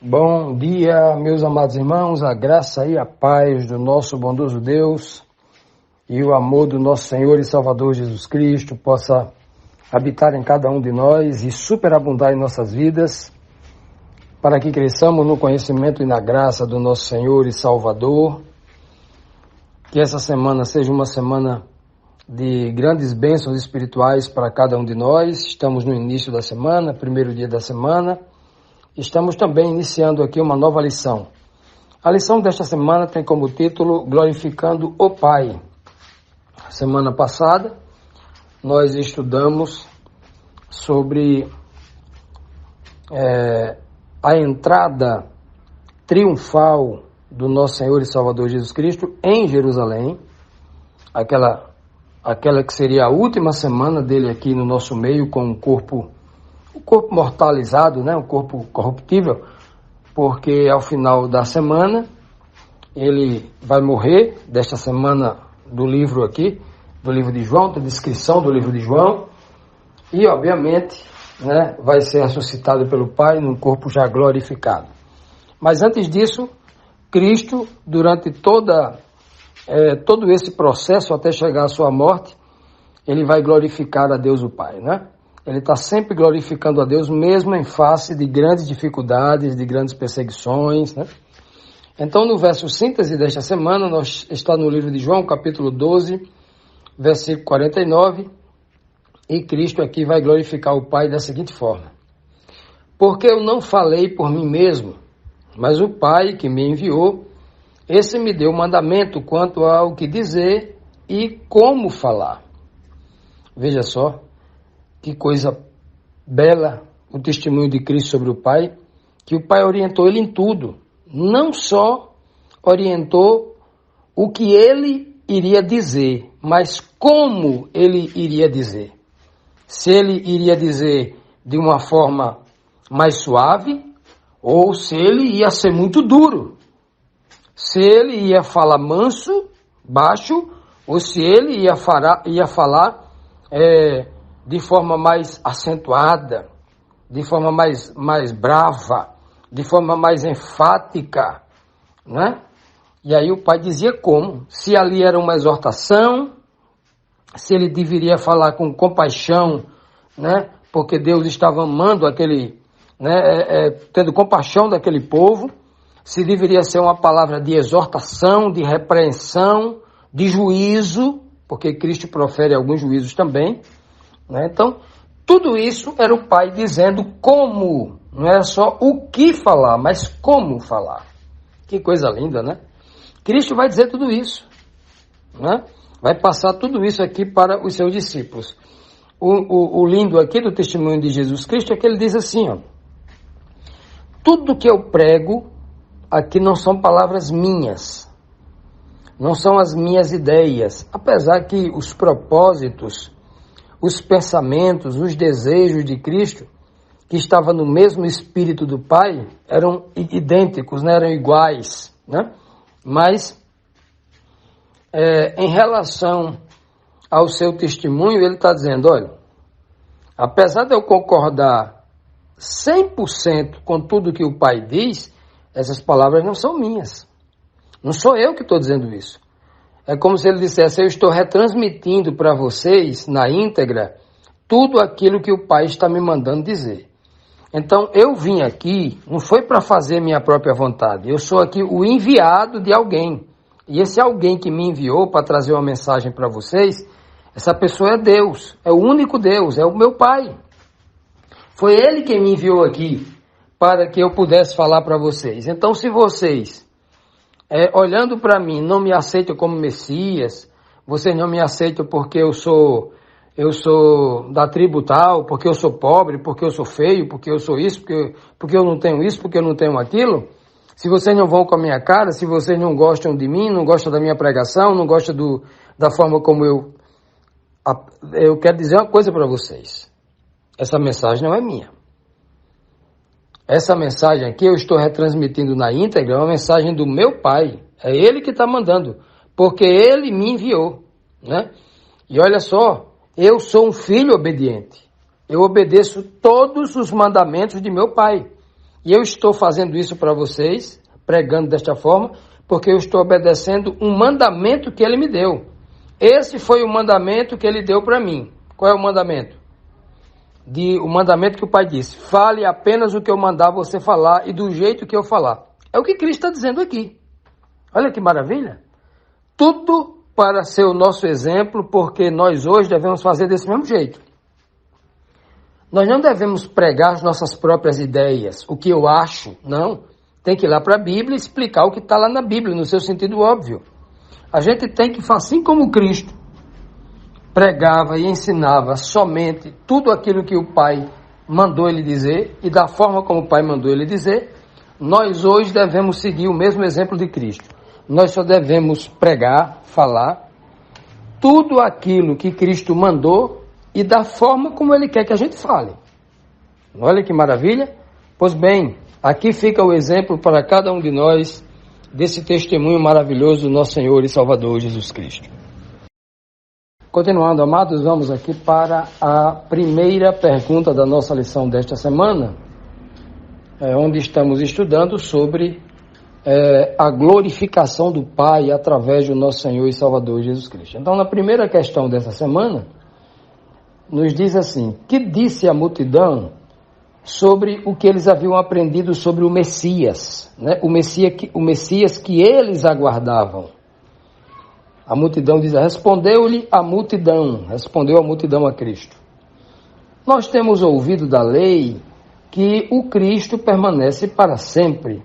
Bom dia, meus amados irmãos, a graça e a paz do nosso bondoso Deus e o amor do nosso Senhor e Salvador Jesus Cristo possa habitar em cada um de nós e superabundar em nossas vidas, para que cresçamos no conhecimento e na graça do nosso Senhor e Salvador. Que essa semana seja uma semana de grandes bênçãos espirituais para cada um de nós. Estamos no início da semana, primeiro dia da semana. Estamos também iniciando aqui uma nova lição. A lição desta semana tem como título Glorificando o Pai. Semana passada nós estudamos sobre a entrada triunfal do nosso Senhor e Salvador Jesus Cristo em Jerusalém, aquela que seria a última semana dele aqui no nosso meio com o corpo mortalizado, né? Um corpo corruptível, porque ao final da semana ele vai morrer, desta semana do livro aqui, do livro de João, da descrição do livro de João, e obviamente, né, vai ser ressuscitado pelo Pai num corpo já glorificado. Mas antes disso, Cristo, durante todo esse processo até chegar à sua morte, ele vai glorificar a Deus o Pai, né? Ele está sempre glorificando a Deus, mesmo em face de grandes dificuldades, de grandes perseguições, né? Então, no verso síntese desta semana, está no livro de João, capítulo 12, versículo 49, e Cristo aqui vai glorificar o Pai da seguinte forma: porque eu não falei por mim mesmo, mas o Pai que me enviou, esse me deu mandamento quanto ao que dizer e como falar. Veja só, que coisa bela o testemunho de Cristo sobre o Pai, que o Pai orientou ele em tudo. Não só orientou o que ele iria dizer, mas como ele iria dizer. Se ele iria dizer de uma forma mais suave, ou se ele ia ser muito duro. Se ele ia falar manso, baixo, ou se ele ia falar de forma mais acentuada, de forma mais brava, de forma mais enfática, né? E aí o Pai dizia como, se ali era uma exortação, se ele deveria falar com compaixão, né? Porque Deus estava amando aquele, né? Tendo compaixão daquele povo, se deveria ser uma palavra de exortação, de repreensão, de juízo, porque Cristo profere alguns juízos também, né? Então, tudo isso era o Pai dizendo como, não era só o que falar, mas como falar. Que coisa linda, né? Cristo vai dizer tudo isso, né? Vai passar tudo isso aqui para os seus discípulos. O lindo aqui do testemunho de Jesus Cristo é que ele diz assim, ó: tudo que eu prego aqui não são palavras minhas, não são as minhas ideias, apesar que os propósitos, os pensamentos, os desejos de Cristo, que estava no mesmo espírito do Pai, eram idênticos, né? Eram iguais, né? Mas, em relação ao seu testemunho, ele está dizendo, olha, apesar de eu concordar 100% com tudo que o Pai diz, essas palavras não são minhas. Não sou eu que estou dizendo isso. É como se ele dissesse, eu estou retransmitindo para vocês, na íntegra, tudo aquilo que o Pai está me mandando dizer. Então, eu vim aqui, não foi para fazer minha própria vontade, eu sou aqui o enviado de alguém. E esse alguém que me enviou para trazer uma mensagem para vocês, essa pessoa é Deus, é o único Deus, é o meu Pai. Foi Ele quem me enviou aqui, para que eu pudesse falar para vocês. Então, se vocês, olhando para mim, não me aceitam como Messias, vocês não me aceitam porque eu sou da tribo tal, porque eu sou pobre, porque eu sou feio, porque eu sou isso, porque eu não tenho isso, porque eu não tenho aquilo, se vocês não vão com a minha cara, se vocês não gostam de mim, não gostam da minha pregação, não gostam da forma como eu quero dizer uma coisa para vocês. Essa mensagem não é minha. Essa mensagem aqui eu estou retransmitindo na íntegra, é uma mensagem do meu Pai. É Ele que está mandando, porque Ele me enviou, né? E olha só, eu sou um filho obediente. Eu obedeço todos os mandamentos de meu Pai. E eu estou fazendo isso para vocês, pregando desta forma, porque eu estou obedecendo um mandamento que ele me deu. Esse foi o mandamento que ele deu para mim. Qual é o mandamento? O mandamento que o Pai disse: fale apenas o que eu mandar você falar e do jeito que eu falar. É o que Cristo está dizendo aqui. Olha que maravilha. Tudo para ser o nosso exemplo, porque nós hoje devemos fazer desse mesmo jeito. Nós não devemos pregar as nossas próprias ideias, o que eu acho, não. Tem que ir lá para a Bíblia e explicar o que está lá na Bíblia, no seu sentido óbvio. A gente tem que, assim como Cristo pregava e ensinava somente tudo aquilo que o Pai mandou ele dizer, e da forma como o Pai mandou ele dizer, nós hoje devemos seguir o mesmo exemplo de Cristo. Nós só devemos pregar, falar tudo aquilo que Cristo mandou e da forma como ele quer que a gente fale. Olha que maravilha. Pois bem, aqui fica o exemplo para cada um de nós desse testemunho maravilhoso do nosso Senhor e Salvador Jesus Cristo. Continuando, amados, vamos aqui para a primeira pergunta da nossa lição desta semana, onde estamos estudando sobre a glorificação do Pai através do nosso Senhor e Salvador Jesus Cristo. Então, na primeira questão dessa semana, nos diz assim: que disse a multidão sobre o que eles haviam aprendido sobre o Messias, né? O Messias que eles aguardavam. A multidão diz: respondeu-lhe a multidão, respondeu a multidão a Cristo: nós temos ouvido da lei que o Cristo permanece para sempre.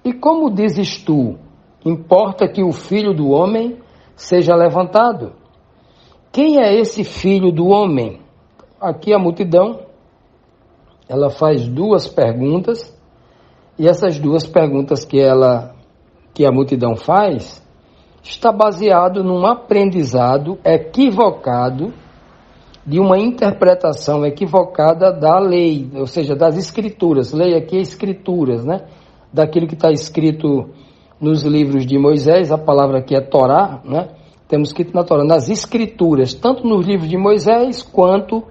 E como dizes tu, importa que o Filho do Homem seja levantado? Quem é esse Filho do Homem? Aqui a multidão, ela faz duas perguntas, e essas duas perguntas que a multidão faz, está baseado num aprendizado equivocado, de uma interpretação equivocada da lei, ou seja, das escrituras. Lei aqui é escrituras, né? Daquilo que está escrito nos livros de Moisés, a palavra aqui é Torá, né? Temos escrito na Torá, nas escrituras, tanto nos livros de Moisés, quanto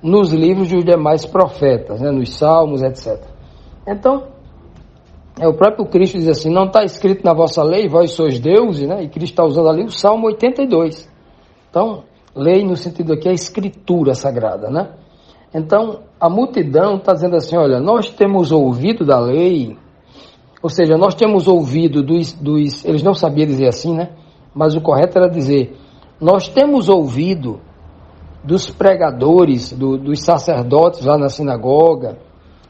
nos livros dos demais profetas, né? Nos salmos, etc. Então, o próprio Cristo diz assim: não está escrito na vossa lei, vós sois deuses, né? E Cristo está usando ali o Salmo 82. Então, lei no sentido aqui é escritura sagrada, né? Então, a multidão está dizendo assim: olha, nós temos ouvido da lei, ou seja, nós temos ouvido eles não sabiam dizer assim, né? Mas o correto era dizer: nós temos ouvido dos pregadores, dos sacerdotes lá na sinagoga,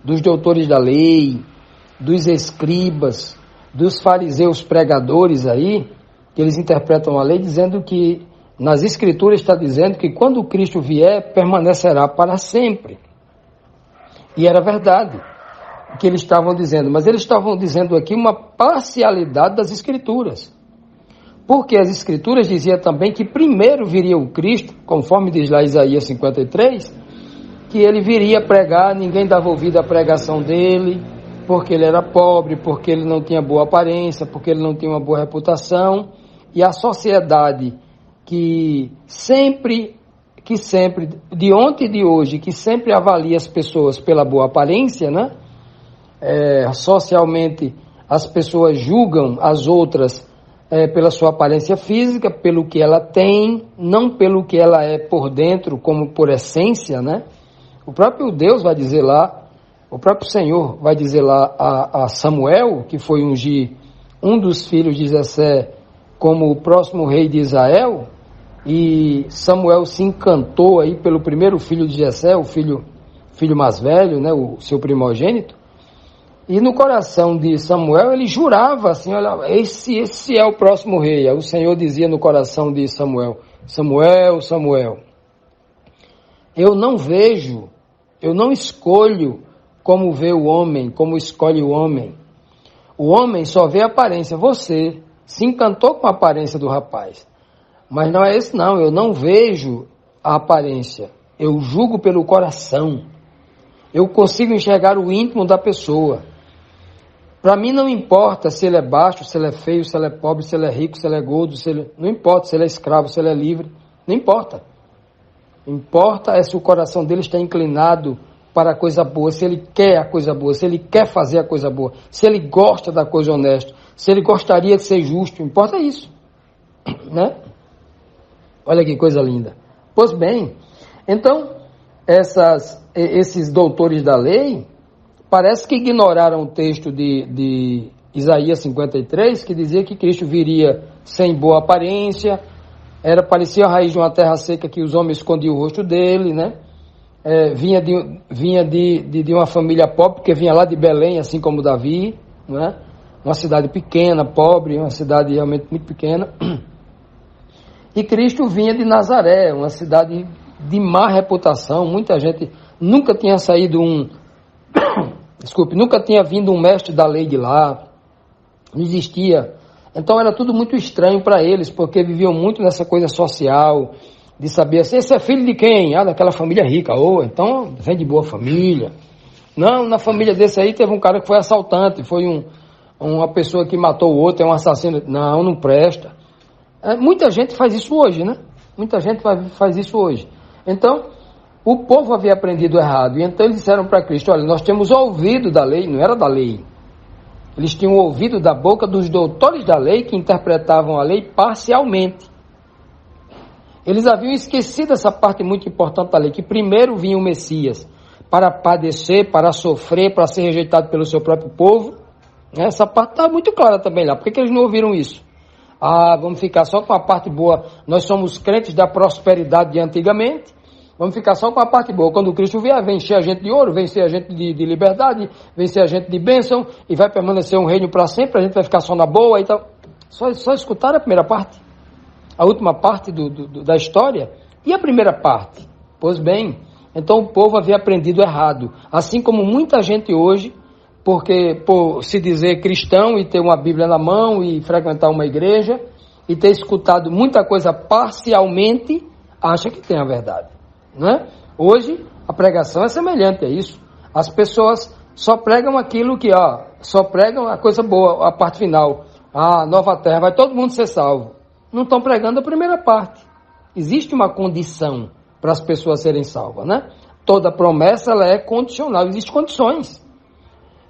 dos doutores da lei, dos escribas, dos fariseus pregadores aí, que eles interpretam a lei, dizendo que nas escrituras está dizendo que quando Cristo vier, permanecerá para sempre. E era verdade o que eles estavam dizendo, mas eles estavam dizendo aqui uma parcialidade das escrituras. Porque as escrituras diziam também que primeiro viria o Cristo, conforme diz lá Isaías 53, que ele viria pregar, ninguém dava ouvido à pregação dele, porque ele era pobre, porque ele não tinha boa aparência, porque ele não tinha uma boa reputação, e a sociedade que sempre, de ontem e de hoje, que sempre avalia as pessoas pela boa aparência, né? Socialmente, as pessoas julgam as outras pela sua aparência física, pelo que ela tem, não pelo que ela é por dentro, como por essência, né? O próprio Deus vai dizer lá, o próprio Senhor vai dizer lá a Samuel, que foi ungir um dos filhos de Jessé como o próximo rei de Israel, e Samuel se encantou aí pelo primeiro filho de Jessé, o filho mais velho, né, o seu primogênito, e no coração de Samuel ele jurava assim: olha, esse é o próximo rei. Aí o Senhor dizia no coração de Samuel: Samuel, Samuel, eu não escolho como vê o homem, como escolhe o homem. O homem só vê a aparência. Você se encantou com a aparência do rapaz, mas não é isso não. Eu não vejo a aparência, eu julgo pelo coração. Eu consigo enxergar o íntimo da pessoa. Para mim não importa se ele é baixo, se ele é feio, se ele é pobre, se ele é rico, se ele é gordo, não importa se ele é escravo, se ele é livre, não importa. Importa é se o coração dele está inclinado para a coisa boa, se ele quer a coisa boa, se ele quer fazer a coisa boa, se ele gosta da coisa honesta, se ele gostaria de ser justo, importa isso, né? Olha que coisa linda. Pois bem, então, esses doutores da lei, parece que ignoraram o texto de Isaías 53, que dizia que Cristo viria sem boa aparência, parecia a raiz de uma terra seca que os homens escondiam o rosto dele, né? Vinha de uma família pobre, porque vinha lá de Belém, assim como Davi, né? Uma cidade pequena, pobre, uma cidade realmente muito pequena. E Cristo vinha de Nazaré, uma cidade de má reputação, muita gente nunca tinha saído nunca tinha vindo um mestre da lei de lá, não existia. Então era tudo muito estranho para eles, porque viviam muito nessa coisa social, de saber assim, esse é filho de quem? Ah, daquela família rica, ou então vem de boa família. Não, na família desse aí teve um cara que foi assaltante, foi uma pessoa que matou o outro, é um assassino. Não presta. Muita gente faz isso hoje, né? Muita gente faz isso hoje. Então, o povo havia aprendido errado, e então eles disseram para Cristo, olha, nós temos ouvido da lei, não era da lei. Eles tinham ouvido da boca dos doutores da lei que interpretavam a lei parcialmente. Eles haviam esquecido essa parte muito importante da lei, que primeiro vinha o Messias para padecer, para sofrer, para ser rejeitado pelo seu próprio povo. Essa parte está muito clara também lá. Por que eles não ouviram isso? Vamos ficar só com a parte boa. Nós somos crentes da prosperidade de antigamente. Vamos ficar só com a parte boa. Quando Cristo vier, vencer a gente de ouro, vencer a gente de liberdade, vencer a gente de bênção, e vai permanecer um reino para sempre, a gente vai ficar só na boa e tal. Só escutaram a primeira parte? A última parte da história? E a primeira parte? Pois bem, então o povo havia aprendido errado. Assim como muita gente hoje, porque por se dizer cristão e ter uma Bíblia na mão e frequentar uma igreja, e ter escutado muita coisa parcialmente, acha que tem a verdade. Né? Hoje a pregação é semelhante a isso. As pessoas só pregam aquilo que, só pregam a coisa boa, a parte final. Nova terra, vai todo mundo ser salvo. Não estão pregando a primeira parte. Existe uma condição para as pessoas serem salvas, né? Toda promessa ela é condicional, existem condições.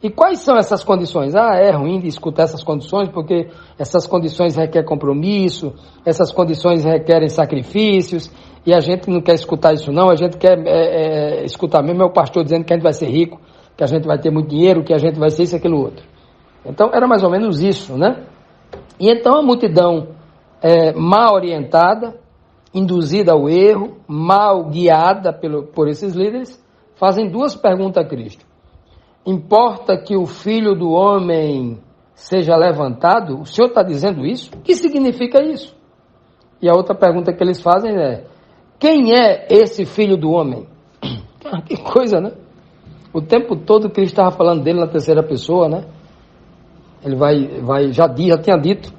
E quais são essas condições? É ruim de escutar essas condições, porque essas condições requerem compromisso, essas condições requerem sacrifícios, e a gente não quer escutar isso não, a gente quer escutar mesmo o pastor dizendo que a gente vai ser rico, que a gente vai ter muito dinheiro, que a gente vai ser isso, aquilo, outro. Então era mais ou menos isso, né? E então a multidão mal orientada, induzida ao erro, mal guiada por esses líderes, fazem duas perguntas a Cristo. Importa que o Filho do Homem seja levantado? O Senhor está dizendo isso? O que significa isso? E a outra pergunta que eles fazem é, quem é esse Filho do Homem? Que coisa, né? O tempo todo Cristo estava falando dele na terceira pessoa, né? Ele já tinha dito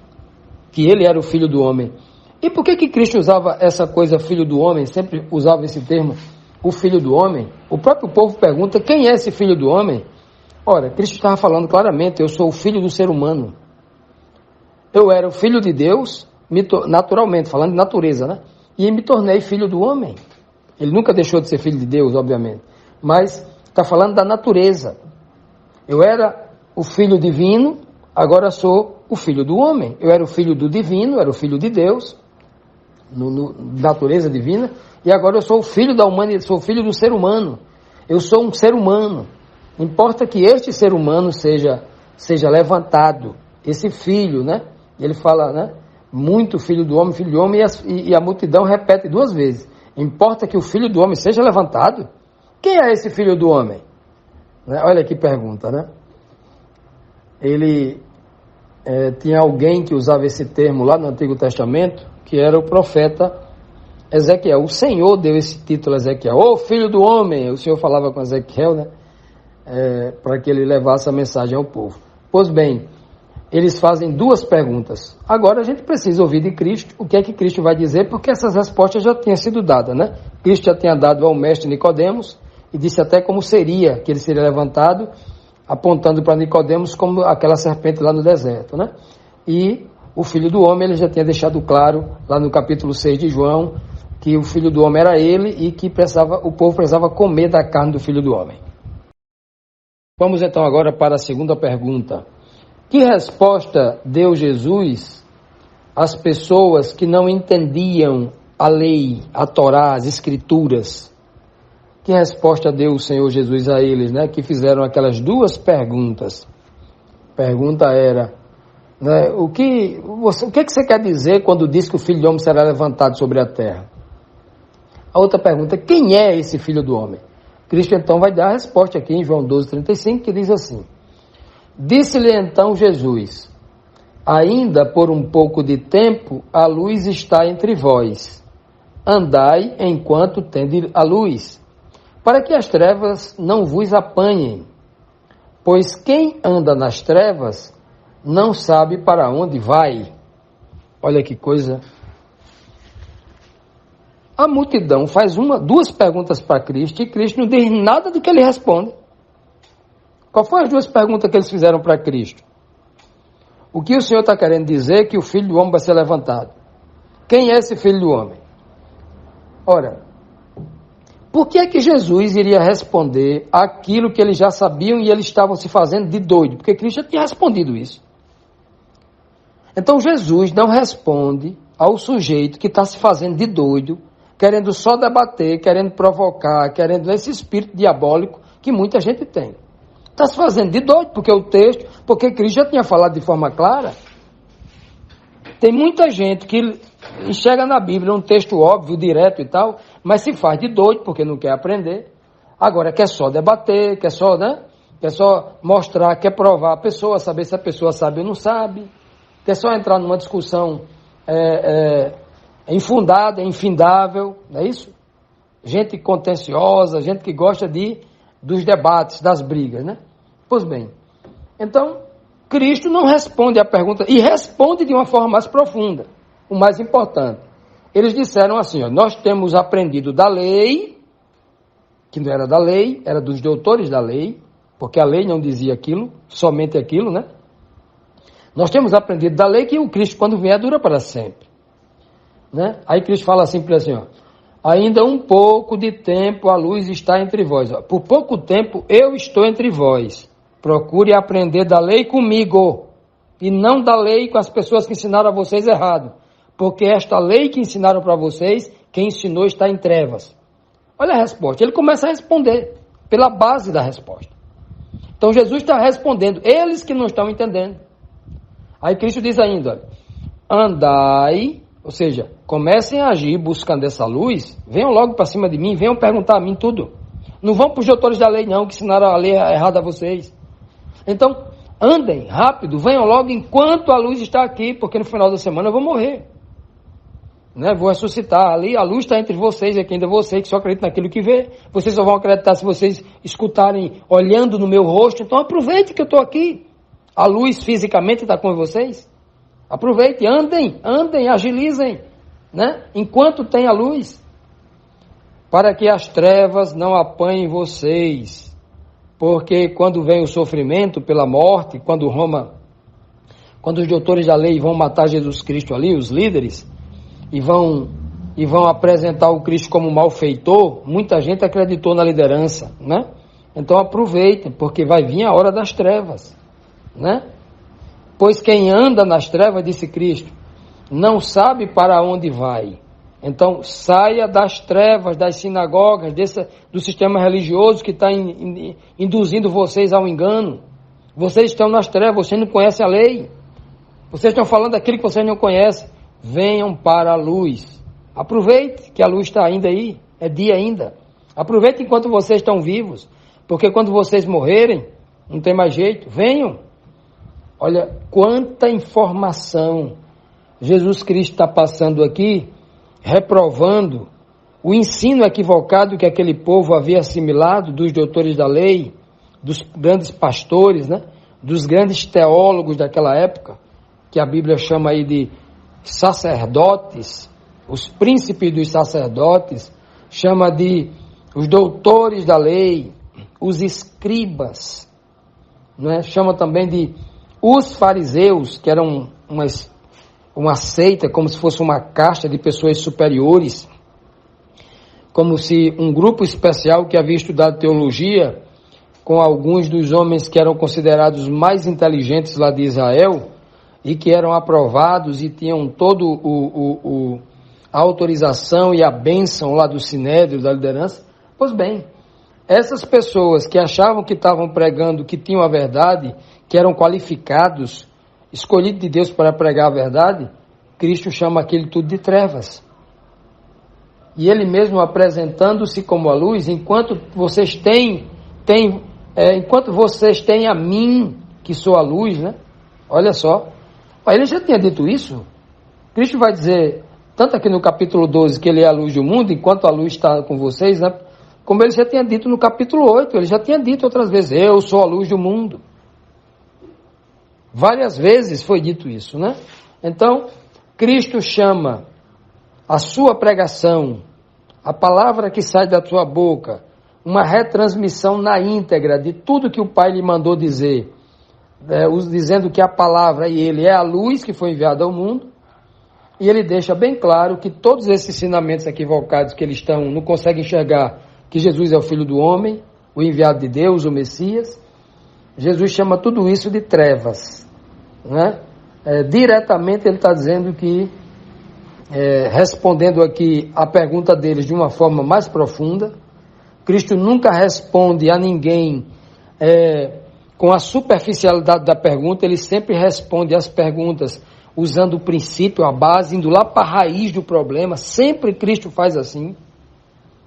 que ele era o Filho do Homem. E por que Cristo usava essa coisa Filho do Homem, sempre usava esse termo, o Filho do Homem? O próprio povo pergunta, quem é esse Filho do Homem? Ora, Cristo estava falando claramente, eu sou o filho do ser humano. Eu era o filho de Deus, naturalmente, falando de natureza, né? E me tornei filho do homem. Ele nunca deixou de ser filho de Deus, obviamente. Mas está falando da natureza. Eu era o filho divino, agora sou o filho do homem. Eu era o filho do divino, era o filho de Deus, natureza divina, e agora eu sou o filho da humanidade, sou o filho do ser humano. Eu sou um ser humano. Importa que este ser humano seja levantado, esse filho, né? Ele fala, né? Muito filho do homem, e a multidão repete duas vezes. Importa que o filho do homem seja levantado? Quem é esse filho do homem? Né? Olha que pergunta, né? Ele tinha alguém que usava esse termo lá no Antigo Testamento, que era o profeta Ezequiel. O Senhor deu esse título a Ezequiel. Ô filho do homem! O Senhor falava com Ezequiel, né? Para que ele levasse a mensagem ao povo. Pois bem, eles fazem duas perguntas. Agora a gente precisa ouvir de Cristo o que é que Cristo vai dizer, porque essas respostas já tinham sido dadas, né? Cristo já tinha dado ao mestre Nicodemos e disse até como seria, que ele seria levantado, apontando para Nicodemos como aquela serpente lá no deserto, né? E o Filho do Homem, ele já tinha deixado claro lá no capítulo 6 de João, que o Filho do Homem era ele e que o povo precisava comer da carne do Filho do Homem. Vamos então agora para a segunda pergunta. Que resposta deu Jesus às pessoas que não entendiam a lei, a Torá, as Escrituras? Que resposta deu o Senhor Jesus a eles, né? Que fizeram aquelas duas perguntas. A pergunta era, né, o que você quer dizer quando diz que o Filho do Homem será levantado sobre a terra? A outra pergunta, quem é esse Filho do Homem? Cristo então vai dar a resposta aqui em João 12:35, que diz assim: Disse-lhe então Jesus: Ainda por um pouco de tempo a luz está entre vós. Andai enquanto tende a luz, para que as trevas não vos apanhem. Pois quem anda nas trevas não sabe para onde vai. Olha que coisa. A multidão faz duas perguntas para Cristo e Cristo não diz nada do que ele responde. Qual foram as duas perguntas que eles fizeram para Cristo? O que o Senhor está querendo dizer é que o Filho do Homem vai ser levantado. Quem é esse Filho do Homem? Ora, por que é que Jesus iria responder aquilo que eles já sabiam e eles estavam se fazendo de doido? Porque Cristo já tinha respondido isso. Então Jesus não responde ao sujeito que está se fazendo de doido, querendo só debater, querendo provocar, querendo esse espírito diabólico que muita gente tem. Está se fazendo de doido, porque Cristo já tinha falado de forma clara. Tem muita gente que enxerga na Bíblia um texto óbvio, direto e tal, mas se faz de doido porque não quer aprender. Agora quer só debater, quer só mostrar, quer provar a pessoa, saber se a pessoa sabe ou não sabe, quer só entrar numa discussão infundada, infindável, não é isso? Gente contenciosa, gente que gosta dos debates, das brigas, né? Pois bem, então, Cristo não responde a pergunta, e responde de uma forma mais profunda, o mais importante. Eles disseram assim, nós temos aprendido da lei, que não era da lei, era dos doutores da lei, porque a lei não dizia aquilo, somente aquilo, né? Nós temos aprendido da lei que o Cristo, quando vier, dura para sempre. Né? Aí Cristo fala assim para ele assim, ainda um pouco de tempo a luz está entre vós. Por pouco tempo eu estou entre vós. Procure aprender da lei comigo e não da lei com as pessoas que ensinaram a vocês errado. Porque esta lei que ensinaram para vocês, quem ensinou está em trevas. Olha a resposta. Ele começa a responder pela base da resposta. Então Jesus está respondendo, eles que não estão entendendo. Aí Cristo diz ainda, andai, ou seja, comecem a agir buscando essa luz, venham logo para cima de mim, venham perguntar a mim tudo. Não vão para os doutores da lei não, que ensinaram a lei errada a vocês. Então, andem rápido, venham logo enquanto a luz está aqui, porque no final da semana eu vou morrer. Né? Vou ressuscitar ali, a luz está entre vocês, aqui ainda você que só acredita naquilo que vê. Vocês só vão acreditar se vocês escutarem, olhando no meu rosto. Então aproveite que eu estou aqui. A luz fisicamente está com vocês. Aproveite, andem, agilizem, né? Enquanto tem a luz, para que as trevas não apanhem vocês. Porque quando vem o sofrimento pela morte, quando os doutores da lei vão matar Jesus Cristo ali, os líderes, e vão apresentar o Cristo como malfeitor, muita gente acreditou na liderança, né? Então aproveitem, porque vai vir a hora das trevas, né? Pois quem anda nas trevas, disse Cristo, não sabe para onde vai. Então saia das trevas, das sinagogas, do sistema religioso que está induzindo vocês ao engano. Vocês estão nas trevas, vocês não conhecem a lei. Vocês estão falando daquilo que vocês não conhecem. Venham para a luz. Aproveite que a luz está ainda aí, é dia ainda. Aproveite enquanto vocês estão vivos, porque quando vocês morrerem, não tem mais jeito, venham. Olha, quanta informação Jesus Cristo está passando aqui, reprovando o ensino equivocado que aquele povo havia assimilado dos doutores da lei, dos grandes pastores, né? Dos grandes teólogos daquela época, que a Bíblia chama aí de sacerdotes, os príncipes dos sacerdotes, chama de os doutores da lei, os escribas, né? Chama também de os fariseus, que eram uma seita, como se fosse uma casta de pessoas superiores, como se um grupo especial que havia estudado teologia, com alguns dos homens que eram considerados mais inteligentes lá de Israel, e que eram aprovados e tinham todo a autorização e a bênção lá do Sinédrio, da liderança. Pois bem, essas pessoas que achavam que estavam pregando, que tinham a verdade, que eram qualificados, escolhidos de Deus para pregar a verdade, Cristo chama aquele tudo de trevas. E ele mesmo apresentando-se como a luz, enquanto vocês têm a mim, que sou a luz, né? Olha só. Ele já tinha dito isso. Cristo vai dizer, tanto aqui no capítulo 12, que ele é a luz do mundo, enquanto a luz está com vocês, né? Como ele já tinha dito no capítulo 8, ele já tinha dito outras vezes, eu sou a luz do mundo. Várias vezes foi dito isso, né? Então, Cristo chama a sua pregação, a palavra que sai da sua boca, uma retransmissão na íntegra de tudo que o Pai lhe mandou dizer, dizendo que a palavra e ele é a luz que foi enviada ao mundo, e ele deixa bem claro que todos esses ensinamentos equivocados que eles não conseguem enxergar que Jesus é o Filho do Homem, o enviado de Deus, o Messias. Jesus chama tudo isso de trevas, né? Diretamente ele está dizendo que, respondendo aqui a pergunta deles de uma forma mais profunda, Cristo nunca responde a ninguém com a superficialidade da pergunta, ele sempre responde às perguntas usando o princípio, a base, indo lá para a raiz do problema. Sempre Cristo faz assim.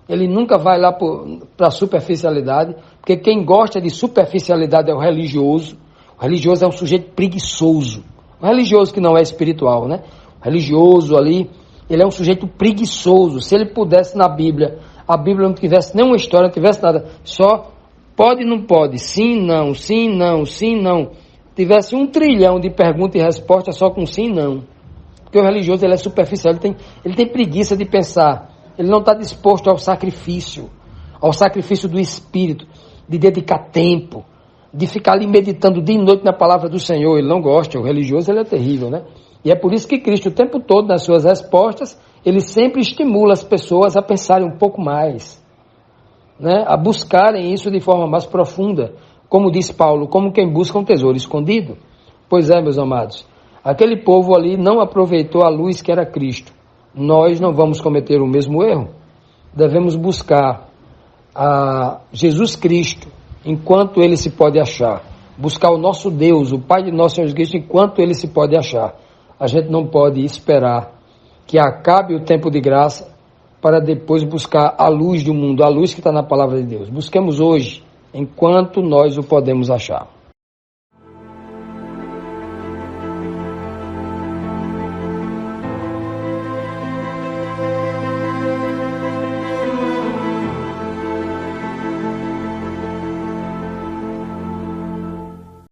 Ele nunca vai lá para a superficialidade, porque quem gosta de superficialidade é o religioso. O religioso é um sujeito preguiçoso. O religioso que não é espiritual, né? O religioso ali, ele é um sujeito preguiçoso. Se ele pudesse na Bíblia, a Bíblia não tivesse nenhuma história, não tivesse nada, só pode, não pode, sim, não, sim, não, sim, não. Tivesse 1 trilhão de perguntas e respostas só com sim, não. Porque o religioso, ele é superficial, ele tem preguiça de pensar. Ele não está disposto ao sacrifício do espírito, de dedicar tempo, de ficar ali meditando dia e noite na palavra do Senhor. Ele não gosta, o religioso ele é terrível, né? E é por isso que Cristo, o tempo todo, nas suas respostas, ele sempre estimula as pessoas a pensarem um pouco mais, né? A buscarem isso de forma mais profunda, como diz Paulo, como quem busca um tesouro escondido. Pois é, meus amados, aquele povo ali não aproveitou a luz que era Cristo. Nós não vamos cometer o mesmo erro. Devemos buscar a Jesus Cristo enquanto ele se pode achar. Buscar o nosso Deus, o Pai de nosso Senhor Cristo, enquanto ele se pode achar. A gente não pode esperar que acabe o tempo de graça para depois buscar a luz do mundo, a luz que está na palavra de Deus. Busquemos hoje, enquanto nós o podemos achar.